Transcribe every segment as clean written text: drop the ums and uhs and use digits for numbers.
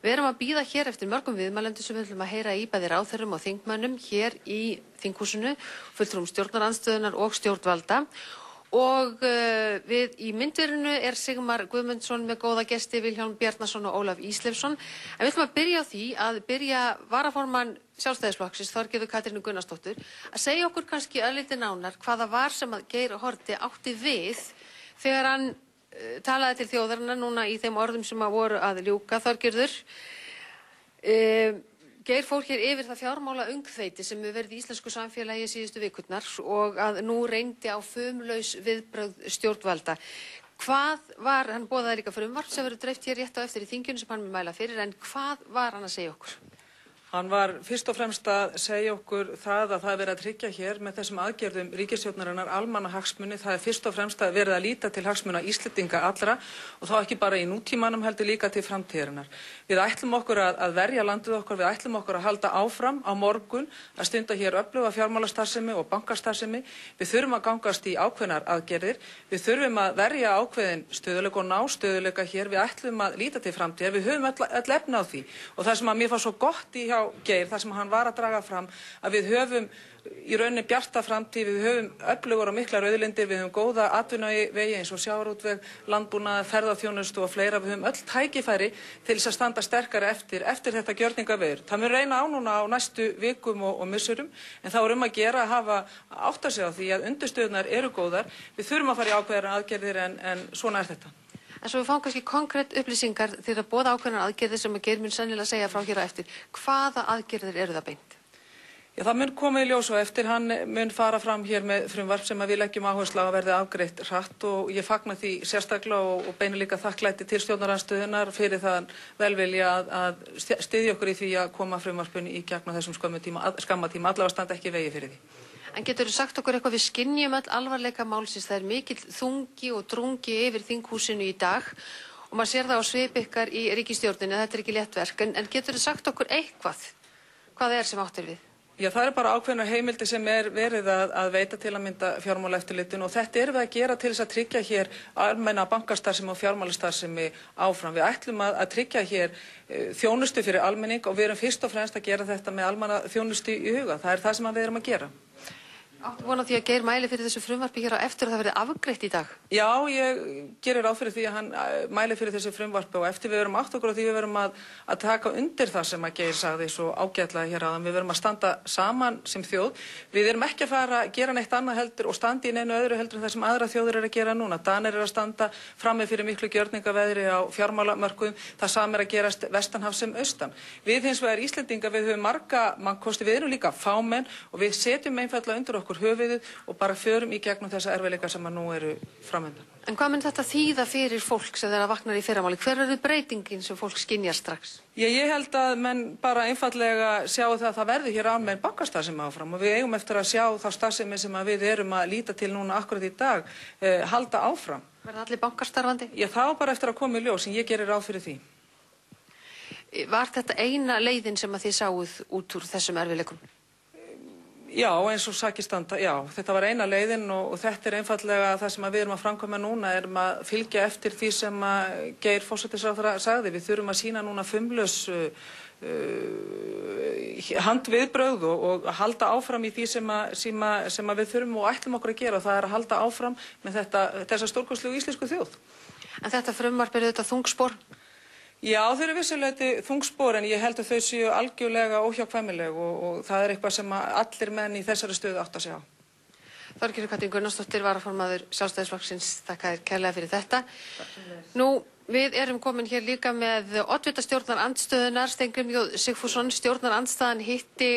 Við erum að bíða hér eftir mörgum viðmælendum sem við ætlum að heyra í bæði ráðherrum og þingmönnum hér í þinghúsinu, fulltrúum stjórnarandstöðunnar og stjórnvalda. Og við í myndverinu Sigmar Guðmundsson með góða gesti, Vilhjálm Bjarnason og Ólaf Ísleifsson. En við ætlum að byrja á því að byrja varaformann Sjálfstæðisflokksins, Þorgerður Katrínu Gunnarsdóttur, að segja okkur kannski örlítið nánar hvað það var sem að Geir Haarde átti við þegar hann talaði til þjóðarinnar núna í þeim orðum sem að voru að ljúka. Þorgerður, Geir fór hér yfir það fjármála öngþveiti sem hefur verið í íslensku samfélagi síðustu vikurnar og að nú reyndi á fumlaus viðbrögð stjórnvalda. Hvað var, hann boðaði líka frumvarp sem verður dreift hér rétt á eftir í þinginu sem hann mun mæla fyrir, en hvað var hann að segja okkur? Hann var fyrst og fremst að segja okkur það að það er verið að tryggja hér með þessum aðgerðum ríkisstjórnarinnar almannahagsmuni. Það er fyrst og fremst að verið að líta til hagsmuna Íslendinga allra og þá ekki bara í nútímanum heldur líka til framtíðarinnar. Við ætlum okkur að verja landið okkar, við ætlum okkur að halda áfram á morgun að stunda hér öfluga fjármálastarfsemi og bankastarfsemi. Við þurfum að gangast í ákveðnar aðgerðir, við þurfum að verja ákveðin stöðuleika og ná stöðuleika hér, við ætlum að líta til framtíðar, við höfum öll efni á því og það sem að mér fannst svo gott í Geir, þar sem hann var að draga fram að við höfum í rauninni bjarta framtíð, við höfum öflugar og miklar auðlindir, við höfum góða atvinnuvegi eins og sjávarútveg, landbúnað, ferðaþjónustu og fleira. Við höfum öll tækifæri til þess að standa sterkari eftir þetta gjörningaveður. Það mun reyna á núna á næstu vikum og missurum, en þá er að gera að hafa átta sig á því að undirstöðunar eru góðar. Við þurfum að fara í ákveðnar aðgerðir en svona er þetta. En svo við fáum kannski konkrétt upplýsingar til að boða ákveðnar aðgerðir sem að Geir mun sennilega segja frá hér á eftir. Hvaða aðgerðir eru það beint? Já, það mun koma í ljós og eftir. Hann mun fara fram hér með frumvarp sem að við leggjum áherslu á að verði afgreitt hratt og ég fagna því sérstaklega og beini líka þakklæti til stjórnarandstöðunnar fyrir það velvilja að styðja okkur í því að koma frumvarpinu í gegn á þessum skamma tíma, allavega standa ekki í vegi fyrir því. En geturðu sagt okkur eitthvað, við skynjum öll alvarleika málsins, það er mikill þungi og drungi yfir þinghúsinu í dag og maður sér það á svip ykkar í ríkisstjórninni, þetta er ekki létt verk, en geturðu sagt okkur eitthvað, hvað er sem áttir við? Já, það er bara ákveðnar heimildir sem er verið að veita til að mynda fjármálaeftirlitinu og þetta erum við að gera til þess að tryggja hér almenna bankastarfsemi og fjármálastarfsemi áfram. Við ætlum að tryggja hér þjónustu fyrir almenning og við erum fyrst og fremst að gera þetta með almanna þjónustu í huga. Það er það sem við erum að gera. Áttu von á því að Geir mæli fyrir þessu frumvarpi hér á eftir og það verði afgreitt í dag? Já, ég gerir ráð fyrir því að hann mæli fyrir þessu frumvarpi og eftir við verum átt okkur og því við verum að taka undir það sem að Geir sagði svo ágætlega hér áðan. Við verum að standa saman sem þjóð. Við erum ekki að fara að gera neitt annað heldur og standa í neinu öðru heldur en það sem aðra þjóðir eru að gera núna. Danir eru að standa frammi fyrir miklu gjörningaveðri á fjármálamörkuðum. Það sama er að gerast vestanhafs sem austan. Við hins vegar Íslendingar, við höfum marga mannkosti, við erum líka fámenn og við setjum einfaldlega undir okkur höfuðið og bara förum í gegnum þessa erfiðleika sem nú eru framöndan. En hvað mun þetta þýða fyrir fólk sem þeirra vaknar í fyrramáli? Hver eru breytingin sem fólk skynjar strax? Ég held að menn bara einfaldlega sjáu það að það verður hér almenn bankastarfsemi áfram og við eigum eftir að sjá þá starfsemi sem við erum að líta til núna akkurat í dag halda áfram. Verða allir bankastarfandi? Já, þá bara eftir að koma í ljós, en ég gerir ráð fyrir því. Var þetta eina leiðin sem að þið sáuð út úr þessum erfiðleikum? Já, eins og sakir standa, já, þetta var eina leiðin og þetta er einfallega það sem við erum að framkvæma núna, erum að fylgja eftir því sem Geir forsætisráðherra sagði. Við þurfum að sýna núna fumlaus handviðbrögð og halda áfram í því sem við þurfum og ætlum okkur að gera. Það er að halda áfram með þessa stórkostlegu íslensku þjóð. En þetta frumvarp er auðvitað þungspor? Já, þau eru vissulega þungspor en ég held að þau séu algjörlega óhjákvæmileg og það er eitthvað sem allir menn í þessari stöðu átt að sjá. Þorgerður Katrín Gunnarsdóttir, varaformaður Sjálfstæðisflokksins, þakka þér kærlega fyrir þetta. Nú, við erum komin hér líka með oddvita stjórnarandstöðunar, Steingrímur J. Sigfússon. Stjórnarandstaðan hitti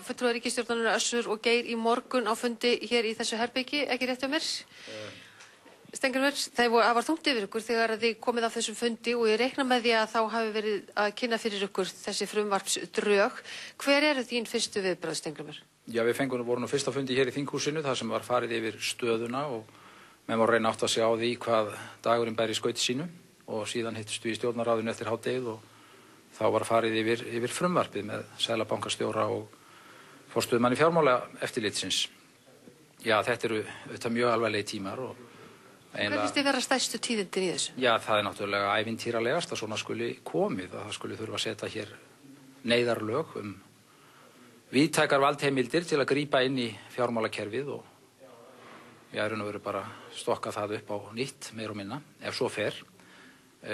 fulltrúa ríkisstjórnarinnar Össur og Geir í morgun á fundi hér í þessu herbyggi, ekki rétt hjá mér? Steingrímur, það var þungt yfir ykkur þegar þið komið af þessum fundi og ég reikna með því að þá hafi verið að kynna fyrir ykkur þessi frumvarpsdrög. Hver eru þín fyrstu viðbrögð, Steingrímur? Já, við vorum nú fyrst á fundi hér í þinghúsinu þar sem var farið yfir stöðuna og menn voru reyna átt að sjá því hvað dagurinn bæri í skauti sínu og síðan hittust við í stjórnarráðinu eftir hádegið og þá var farið yfir frumvarpið með seðlabankastjóra og forstöðumanni fjármálaeftirlitsins. Já, þetta eru mjög alvarlegir tímar og Hvernig finnst þið vera stærstu tíðindin í þessu? Já, það náttúrulega ævintýralegast að svona skuli komið, að það skuli þurfa að setja hér neyðarlög víðtækar valdheimildir til að grípa inn í fjármálakerfið og ég raun og veru bara stokka það upp á nýtt, meir og minna, ef svo fer.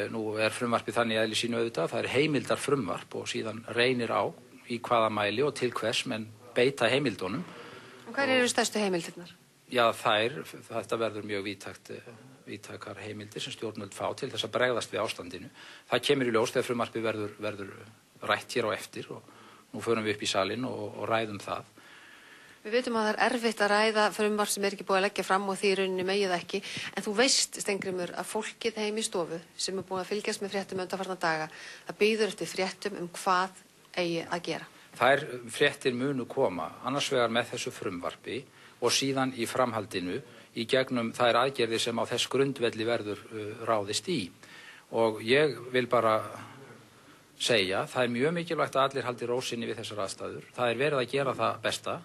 Nú frumvarpið þannig eðli sínu auðvitað, það heimildar frumvarp og síðan reynir á í hvaða mæli og til hvers menn beita heimildunum. Og hver eru stærstu heimildirnar? Já, þetta verður mjög víðtækar heimildir sem stjórnvöld fá til þess að bregðast við ástandinu. Það kemur í ljós þegar frumvarpið verður rætt hér á eftir og nú förum við upp í salinn og ræðum það. Við veitum að það er erfitt að ræða frumvarp sem ekki búið að leggja fram og því í rauninni megið ekki. En þú veist, Steingrímur, að fólkið heim í stofu sem búið að fylgjast með fréttum undanfarna daga, það bíður eftir fréttum hvað eigi að gera. Þær fréttir munu koma, annars vegar með þessu frumvarpi og síðan í framhaldinu í gegnum þær aðgerðir sem á þess grundvelli verður ráðist í. Og ég vil bara segja, það mjög mikilvægt að allir haldi ró sinni við þessar aðstæður. Það verið að gera það besta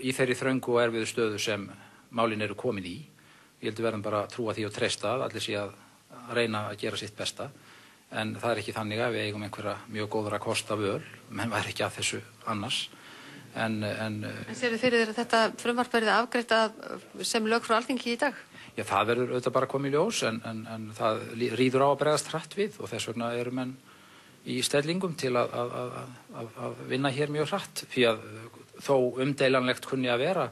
í þeirri þröngu og erfiðu stöðu sem málin eru komin í. Ég heldur verðum bara að trúa því og treysta að allir sé að reyna að gera sitt besta. En það ekki þannig að við eigum einhverja mjög góðra kosta völ, menn væri ekki að þessu annars. En sérðu fyrir þér að þetta frumvarp verði afgreitt sem lög frá Alþingi í dag? Já, það verður auðvitað bara komið í ljós en það ríður á að bregðast hratt við og þess vegna eru menn í stellingum til að vinna hér mjög hratt. Því að þó umdeilanlegt kunni að vera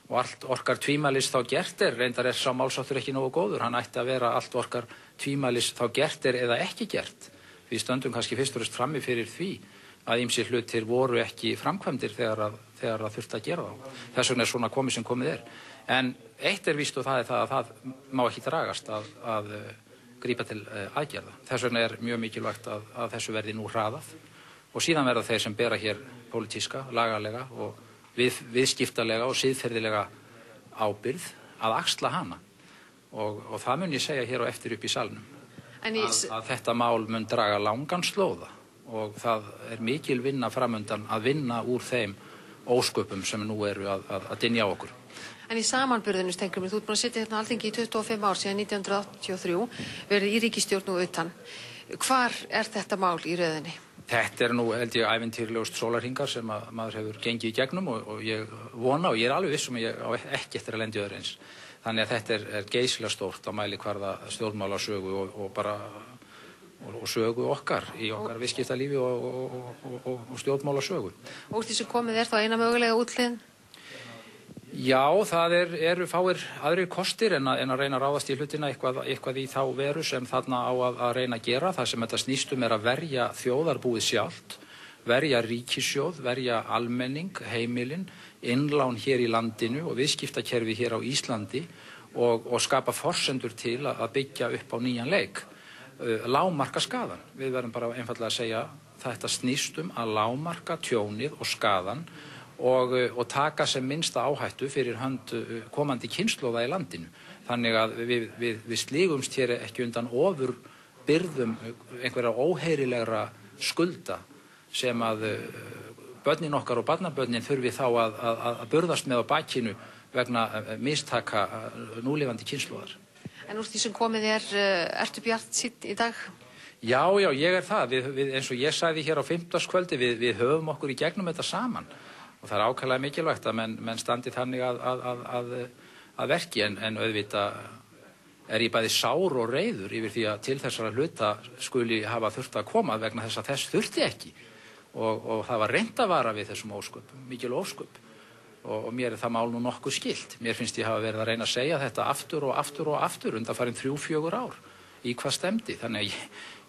og allt orkar tvímælis þá gert reyndar sá málsáttur ekki nógu góður, hann ætti að vera allt orkar tvímælis þá gert eða ekki gert. Við stöndum kannski fyrst og fremst frammi fyrir því að ýmsir hlutir voru ekki framkvæmdir þegar það þurfti að gera þá. Þess vegna svona komið sem komið En eitt víst og það það að það má ekki dragast að grípa til aðgerða. Þess vegna mjög mikilvægt að þessu verði nú hraðað og síðan verða þeir sem bera hér pólitíska, lagalega og viðskiptalega og siðferðilega ábyrgð að axla hana. Og það mun ég segja hér á eftir upp í salnum. Að þetta mál mun draga langan slóða og það mikil vinna framundan að vinna úr þeim ósköpum sem nú eru að dynja á okkur. En í samanburðinu, Steingrímur, þú ert búin að sitja hérna á Alþingi í 25 ár síðan 1983, verið í ríkisstjórn og utan. Hvar þetta mál í röðinni? Þetta nú, held ég, ævintýrlegust sólarhringar sem maður hefur gengið í gegnum og ég vona og ég alveg viss að ég á ekki eftir að lendi öðru eins. Þannig að þetta geysilega stórt á mælikvarða stjórnmálasögu og sögu okkar í okkar viðskiptalífi og stjórnmálasögu. Og því sem komið þá eina mögulega útliðin? Já, það eru fáir aðrir kostir en að reyna að ráðast í hlutina eitthvað í þá veru sem þarna á að reyna að gera. Það sem þetta snýstum að verja þjóðarbúið sjálft, verja ríkissjóð, verja almenning, heimilin, innlán hér í landinu og viðskiptakerfi hér á Íslandi og skapa forsendur til að byggja upp á nýjan leik. Lágmarka skaðan. Við verðum bara einfaldlega að segja þetta snýstum að lágmarka tjónið og skaðan og taka sem minnsta áhættu fyrir hönd komandi kynslóða í landinu. Þannig að við slígumst hér ekki undan ofur byrðum einhverja óheyrilegra skulda sem að börnin okkar og barnabörnin þurfi þá að burðast með á bakinu vegna mistaka núlifandi kynslóðar. En úr því sem komið ertu bjartsýnn í dag? Já, ég það. Við, eins og ég sagði hér á 50. við höfum okkur í gegnum þetta saman. Og það ákaflega mikilvægt að menn standi þannig að verki en auðvitað ég bæði sár og reiður yfir því að til þessara hluta skuli hafa þurft að koma vegna þess að þess þurfti ekki og það var reynt að vara við þessum ósköpum, mikil ósköp og mér það mál nú nokkuð skylt. Mér finnst ég hafa verið að reyna að segja þetta aftur og aftur og aftur undanfarin 3-4 ár í hvað stemdi. Þannig að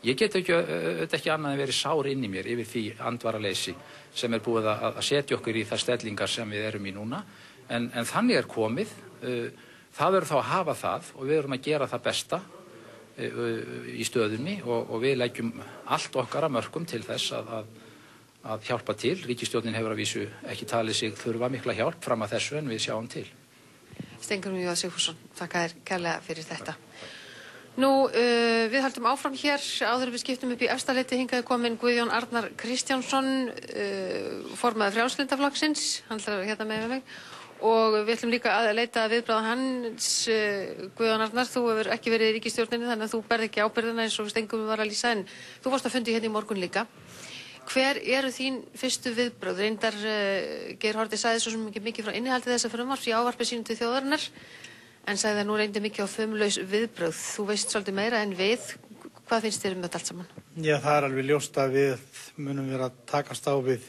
ég get ekki annað en verið sár inn í mér yfir því andvaraleysi sem búið að setja okkur í það stellingar sem við erum í núna. En þannig komið, það verður þá að hafa það og við erum að gera það besta í stöðunni og við leggjum allt okkar að mörkum til þess að hjálpa til. Ríkisstjórnin hefur að vísu ekki talið sig þurfa mikla hjálp fram að þessu en við sjáum til. Steingrímur J. Sigfússon, þakka þér kærlega fyrir þetta. Nú, við höldum áfram hér áður við skiptum upp í Efstaleiti. Hingað kominn Guðjón Arnar Kristjánsson, formaður Frjálslyndaflokksins, hann ætlar hérna með mig, og við ætlum líka að leita að viðbragða hans. Guðjón Arnar, þú hefur ekki verið í ríkisstjórninni þannig að þú berð ekki ábyrgðina eins og Steingrímur var að lýsa, en þú varst að fundi hérna í morgun líka. Hver eru þín fyrstu viðbrögð? Reyndar Geir Haarde sagði svo sem ekki mikið frá innihaldi þessa frumvarps í ávarpi sínu til þjóðarinnar, en sagði að nú reyndi mikið á fumlaus viðbrögð. Þú veist svolítið meira en við. Hvað finnst þér þetta allt saman? Já, það alveg ljóst að við munum vera að takast á við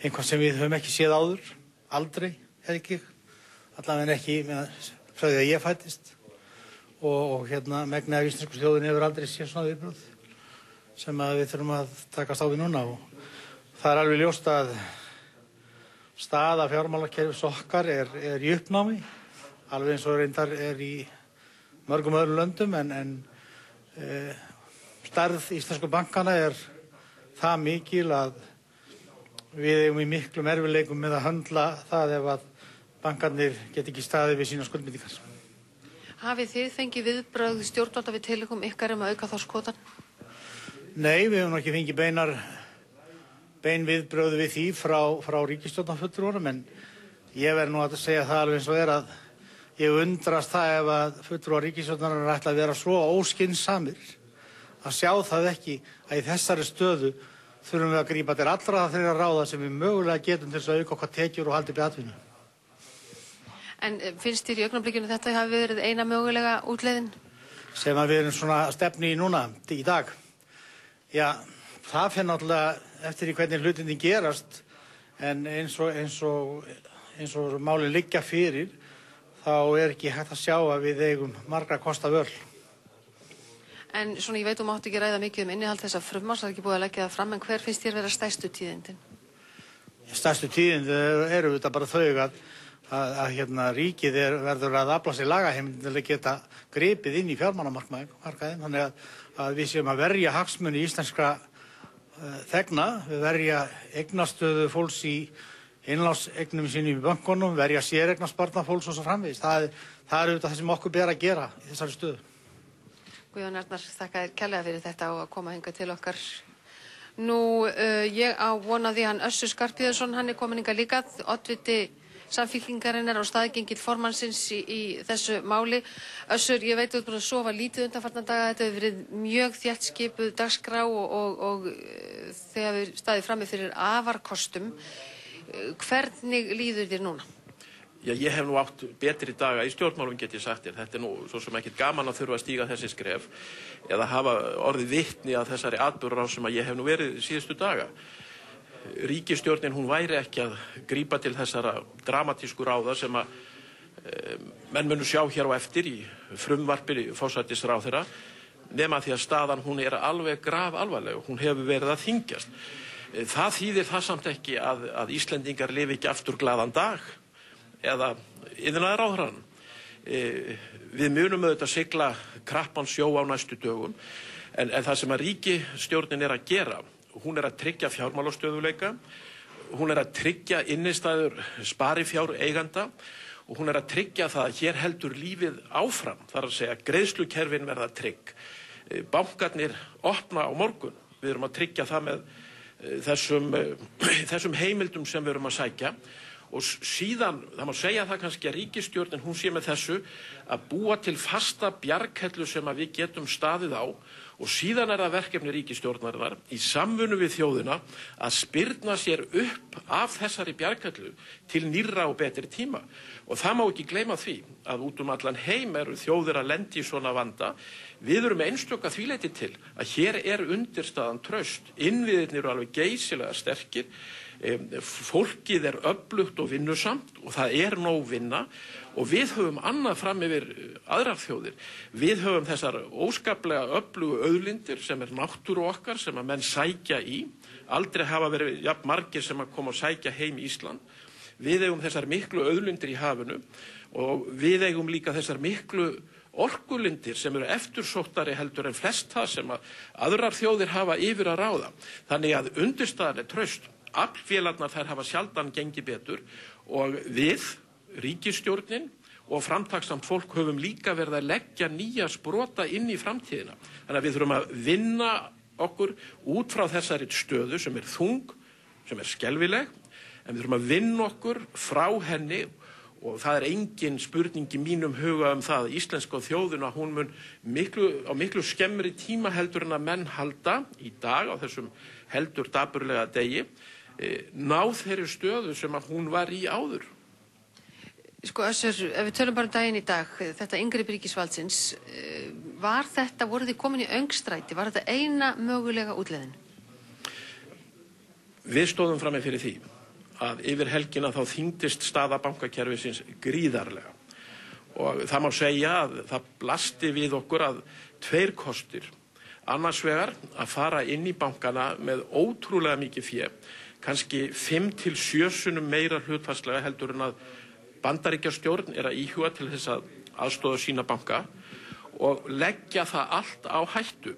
einhvað sem við höfum ekki séð áður, aldrei, ekki, allavega ekki frá því að ég fættist og megnið af íslensku þjóðinni hefur aldrei séð svona viðbrögð sem að við þurfum að takast á við núna og það alveg ljóst að staða fjármálakerfis okkar er í uppnámi, alveg eins og reyndar er í mörgum öðrum löndum en stærð íslensku bankana er það mikil að við eigum í miklum erfiðleikum með að höndla það ef að bankarnir get ekki staðið við sína skuldbindingar. Hafið þið fengið viðbrögð stjórnvalda við Telekom ykkar að auka þorskkvótann? Nei, við hefum ekki fengið bein viðbrögð við því frá ríkisstjórnarfulltrúunum, en ég verð nú að segja það alveg eins og að ég undrast það ef að fulltrúar ríkisstjórnarinnar ætla að vera svo óskynsamir að sjá það ekki að í þessari stöðu þurfum við að grípa til allra þeirra ráða sem við mögulega getum til þess að auka okkar tekjur og halda upp í atvinnu. En finnst þér í augnablikinu þetta hafi verið eina mögulega útleiðin? Sem að við erum svona stefni í núna, í dag. Já, það fer náttúrulega eftir í hvernig hlutinni gerast, en eins og málin liggja fyrir, þá er ekki hægt að sjá að við eigum margra kosta völ. En svona, ég veit mátt ekki ræða mikið innihald þessa frumvarps, það er ekki búið að leggja það fram, en hver finnst þér vera stærstu tíðindin? Stærstu tíðindi eru þetta bara þau að ríkið verður að afla sér lagaheimild til að geta gripið inn í fjármálamarkaðinn, þannig að við séum að verja hagsmuni íslenskra þegna, við verja eignastöðu fólks í innlánseignum sínum í bönkunum, verja séreignarsparnað fólks og svo framvegis. Það er auðvitað það sem okkur ber að gera í þessari stöðu. Guðjón Arnar, þakka þér kærlega fyrir þetta og að koma hingað til okkar. Nú, ég á von á því hann Össur Skarphéðinsson, hann er komin hingað líka, oddviti Samfylkingarinnar og staðgengill formannsins í þessu máli. Össur, ég veit að þú ert búin að sofa lítið undanfarna daga, þetta hefur verið mjög þétt skipuð dagskrá og þegar við staðið frammi fyrir afarkostum. Hvernig líður þér núna? Já, ég hef nú átt betri daga í stjórnmálum, get ég sagt þér. Þetta er nú svo sem ekkert gaman að þurfa að stíga þessi skref eða hafa orðið vitni að þessari atburðarás sem að ég hef nú verið síðustu daga. Ríkisstjórnin, hún væri ekki að grípa til þessara dramatísku ráða sem að menn munu sjá hér á eftir í frumvarpi forsætisráðherra, nema því að staðan hún er alveg grafalvarleg og hún hefur verið að þyngjast. Það þýðir það samt ekki að Íslendingar lifi ekki aftur glaðan dag eða iðnaðarráðherrann. Við munum auðvitað sigla krappan sjó á næstu dögum, en það sem að ríkisstjórnin er að gera, hún er að tryggja fjármálastöðuleika, hún er að tryggja innistæður sparifjáreiganda og hún er að tryggja það að hér heldur lífið áfram, þar að segja greiðslukerfin verða trygg. Bankarnir opna á morgun, við erum að tryggja það með þessum heimildum sem við erum að sækja. Og síðan, það má segja það kannski að ríkisstjórnin, hún sé með þessu að búa til fasta bjarghellu sem að við getum staðið á og síðan er það verkefni ríkisstjórnarinnar í samvinnu við þjóðina að spyrna sér upp af þessari bjarghellu til nýrra og betri tíma. Og það má ekki gleyma því að út allan heim eru þjóðir að lendi í svona vanda. Við erum einstök að því leyti til að hér er undirstaðan traust. Innviðirnir eru alveg geysilega sterkir. Fólkið er öflugt og vinnusamt og það er nóg vinna og við höfum annað fram yfir aðrar þjóðir. Við höfum þessar óskaplega öflugu auðlindir sem er náttúru okkar sem að menn sækja í. Aldrei hafa verið jafn margir sem að koma og sækja heim í Ísland. Við eigum þessar miklu auðlindir í hafinu og við eigum líka þessar miklu orkulindir sem eru eftirsóttari heldur en flest það sem að aðrar þjóðir hafa yfir að ráða. Þannig að undirstaðan er traust. Aflvélarnar þær hafa sjaldan gengið betur og við, ríkisstjórnin og framtaksamt fólk höfum líka verið að leggja nýja sprota inn í framtíðina. Þannig að við þurfum að vinna okkur út frá þessari stöðu sem er þung, sem er skelfileg, en við þurfum að vinna okkur frá henni og það engin spurning í mínum huga það að íslenska þjóðina hún mun á miklu skemmri tíma heldur en að menn halda í dag á þessum heldur dapurlega degi ná þeirri stöðu sem að hún var í áður. Sko Össur, ef við tölum bara daginn í dag, þetta inngrip ríkisvaldsins, voru þið komin í öngstræti, var þetta eina mögulega útleiðin? Við stóðum frammi fyrir því að yfir helgina þá þyngdist staða bankakerfisins gríðarlega og það má segja að það blasti við okkur að tveir kostir. Annars vegar að fara inn í bankana með ótrúlega mikið fé, kannski 5 til 7 sinnum meira hlutfallslega heldur en að Bandaríkjastjórn að íhuga til þess að aðstoða sína banka og leggja það allt á hættu.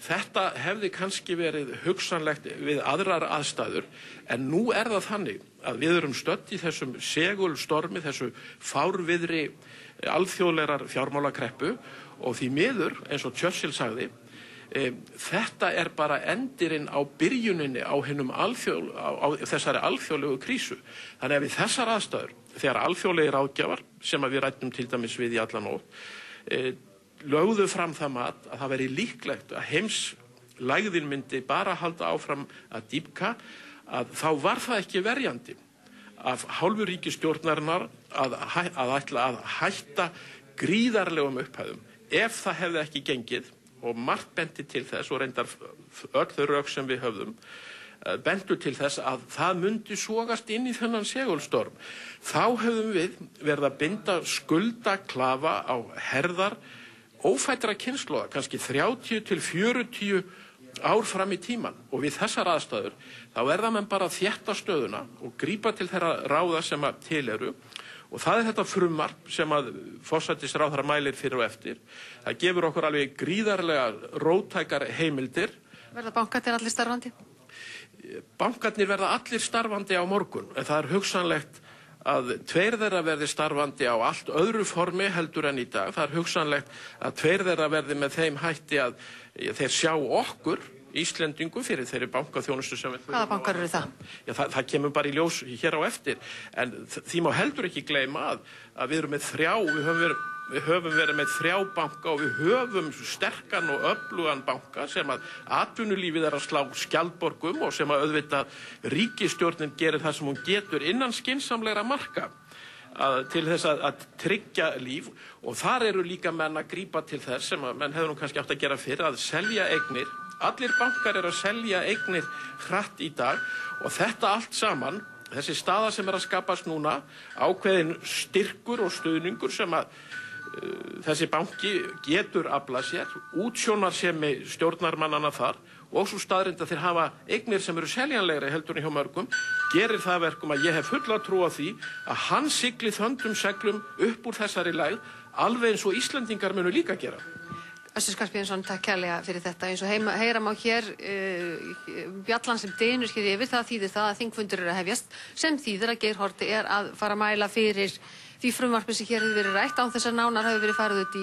Þetta hefði kannski verið hugsanlegt við aðrar aðstæður en nú það þannig að við erum stödd í þessum segulstormi, þessu fárviðri alþjóðlegrar fjármálakreppu og því miður, eins og Churchill sagði, þetta bara endirinn á byrjuninni á þessari alþjóðlegu krísu. Þannig að við þessar aðstæður, þegar alþjóðlegir ráðgjafar, sem við ræddum til dæmis við í alla nótt, lögðu fram það mat að það væri líklegt að heimslægðin myndi bara halda áfram að dýpka, að þá var það ekki verjandi af hálfu ríkisstjórnarinnar að ætla að hætta gríðarlegum upphæðum ef það hefði ekki gengið. Og margt benti til þess og reyndar öll þau rök sem við höfðum bentu til þess að það myndi sogast inn í þennan segulstorm. Þá höfðum við verið að binda skuldaklafa á herðar ófæddra kynslóða, kannski 30 til 40 ár fram í tíman og við þessar aðstæður þá það menn bara að þétta stöðuna og grípa til þeirra ráða sem að til eru. Og það þetta frumvarp sem að forsætisráðherra mælir fyrir og eftir. Það gefur okkur alveg gríðarlega róttækar heimildir. Verða bankarnir allir starfandi? Bankarnir verða allir starfandi á morgun. En það hugsanlegt að 2 þeirra verði starfandi á allt öðru formi heldur en í dag. Það hugsanlegt að 2 þeirra verði með þeim hætti að þeir sjá okkur Íslendingu fyrir þeirri bankaþjónustu sem við... Hvaða bankar eru það? Já, það kemur bara í ljós hér á eftir. En því má heldur ekki gleyma að við erum með 3, við höfum verið með 3 banka og við höfum sterkan og öflugan banka sem að atvinnulífið að slá skjaldborgum og sem að auðvitað ríkisstjórnin gerir það sem hún getur innan skynsamlegra marka til þess að tryggja líf og þar eru líka menn að grípa til þess sem að menn hefur nú kannski átt að gera fyrir að selja eignir. Allir bankar að selja eignir hratt í dag og þetta allt saman, þessi staða sem að skapast núna, ákveðin styrkur og stuðningur sem að þessi banki getur aflað sér, útsjónarsemi stjórnarmannanna þar og svo staðrind að þeir hafa eignir sem eru seljanlegri heldur en hjá mörgum, gerir það verkum að ég hef fulla trú á því að hann sigli þöndum seglum upp úr þessari lægð, alveg eins og Íslendingar munu líka gera. Össur Skarphéðinsson, takk kærlega fyrir þetta. Eins og heyra má hér bjallan sem dynur hér yfir, það þýðir það að þingfundur að hefjast, sem þýðir að Geir Haarde að fara að mæla fyrir því frumvarpi sem hér hefur verið rætt án þess að nánar hefur verið farið út í